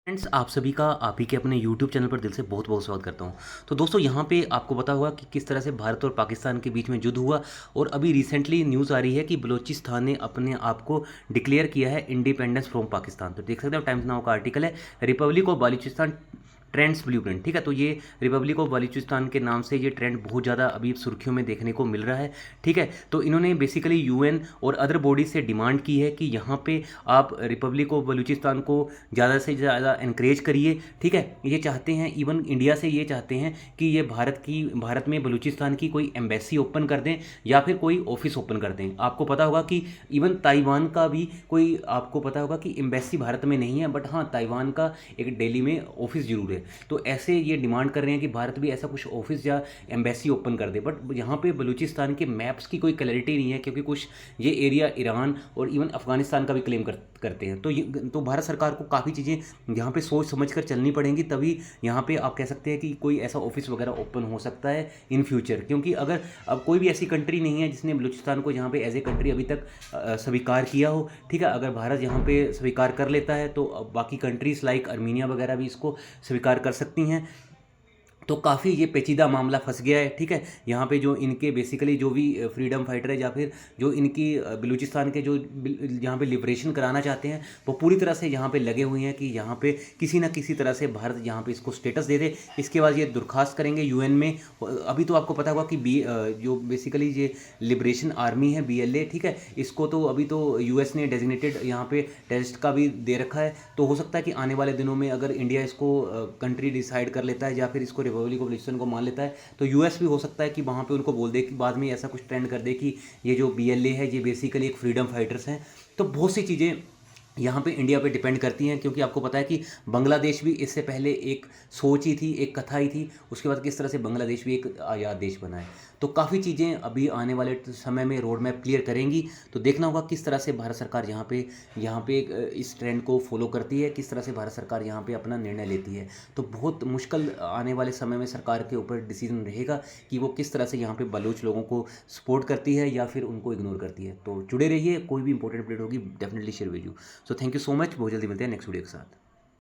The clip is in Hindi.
फ्रेंड्स, आप सभी का आप ही के अपने यूट्यूब चैनल पर दिल से बहुत बहुत स्वागत करता हूं। तो दोस्तों, यहां पे आपको पता होगा कि किस तरह से भारत और पाकिस्तान के बीच में युद्ध हुआ। और अभी रिसेंटली न्यूज़ आ रही है कि बलूचिस्तान ने अपने आप को डिक्लेयर किया है इंडिपेंडेंस फ्रॉम पाकिस्तान। तो देख सकते हो, टाइम्स नाउ का आर्टिकल है, Republic of Balochistan trends blueprint. ठीक है, तो ये रिपब्लिक ऑफ बलूचिस्तान के नाम से ये ट्रेंड बहुत ज़्यादा अभी सुर्खियों में देखने को मिल रहा है। ठीक है, तो इन्होंने बेसिकली यूएन और अदर बॉडी से डिमांड की है कि यहाँ पे आप रिपब्लिक ऑफ बलूचिस्तान को ज़्यादा से ज़्यादा इनक्रेज करिए। ठीक है, ये चाहते हैं, इवन इंडिया से ये चाहते हैं कि ये भारत में बलूचिस्तान की कोई एम्बेसी ओपन कर दें या फिर कोई ऑफिस ओपन कर दें। आपको पता होगा कि इवन ताइवान का भी कोई, आपको पता होगा कि एम्बेसी भारत में नहीं है, बट हाँ, ताइवान का एक दिल्ली में ऑफिस जरूर है। तो ऐसे ये डिमांड कर रहे हैं कि भारत भी ऐसा कुछ ऑफिस या एम्बेसी ओपन कर दे। बट यहाँ पे बलूचिस्तान के मैप्स की कोई क्लैरिटी नहीं है, क्योंकि कुछ ये एरिया ईरान और इवन अफगानिस्तान का भी क्लेम करते हैं। तो भारत सरकार को काफ़ी चीज़ें यहाँ पे सोच समझ कर चलनी पड़ेंगी, तभी यहाँ पे आप कह सकते हैं कि कोई ऐसा ऑफिस वगैरह ओपन हो सकता है इन फ्यूचर। क्योंकि अगर अब कोई भी ऐसी कंट्री नहीं है जिसने बलूचिस्तान को यहाँ पे एज ए कंट्री अभी तक स्वीकार किया हो। ठीक है, अगर भारत यहाँ पे स्वीकार कर लेता है तो बाकी कंट्रीज़ लाइक अर्मीनिया वगैरह भी इसको स्वीकार कर सकती हैं। तो काफ़ी ये पेचीदा मामला फंस गया है। ठीक है, यहाँ पे जो इनके बेसिकली जो भी फ्रीडम फाइटर है या फिर जो इनकी बलूचिस्तान के जो यहाँ पे लिबरेशन कराना चाहते हैं, वो पूरी तरह से यहाँ पे लगे हुए हैं कि यहाँ पे किसी ना किसी तरह से भारत यहाँ पे इसको स्टेटस दे दे। इसके बाद ये दरख्वास्त करेंगे यूएन में। अभी तो आपको पता होगा कि जो बेसिकली ये लिबरेशन आर्मी है BLA, ठीक है, इसको तो अभी तो US ने डेजिग्नेटेड यहाँ पे टेररिस्ट का भी दे रखा है। तो हो सकता है कि आने वाले दिनों में अगर इंडिया इसको कंट्री डिसाइड कर लेता है या फिर इसको रिपब्लिक ऑफ बलूचिस्तान को मान लेता है, तो US भी हो सकता है कि वहाँ पे उनको बोल दे कि बाद में ऐसा कुछ ट्रेंड कर दे कि ये जो BLA है ये बेसिकली एक फ्रीडम फाइटर्स हैं। तो बहुत सी चीज़ें यहाँ पे इंडिया पे डिपेंड करती हैं, क्योंकि आपको पता है कि बांग्लादेश भी इससे पहले एक सोच ही थी, एक कथा ही थी, उसके बाद किस तरह से बांग्लादेश भी एक आज़ाद देश बना है। तो काफ़ी चीज़ें अभी आने वाले समय में रोड मैप क्लियर करेंगी। तो देखना होगा किस तरह से भारत सरकार यहाँ पे इस ट्रेंड को फॉलो करती है, किस तरह से भारत सरकार यहाँ पे अपना निर्णय लेती है। तो बहुत मुश्किल आने वाले समय में सरकार के ऊपर डिसीजन रहेगा कि वो किस तरह से यहाँ पे बलूच लोगों को सपोर्ट करती है या फिर उनको इग्नोर करती है। तो जुड़े रहिए, कोई भी इंपॉर्टेंट अपडेट होगी definitely share with you. So thank you so much, बहुत जल्दी मिलते हैं नेक्स्ट वीडियो के साथ।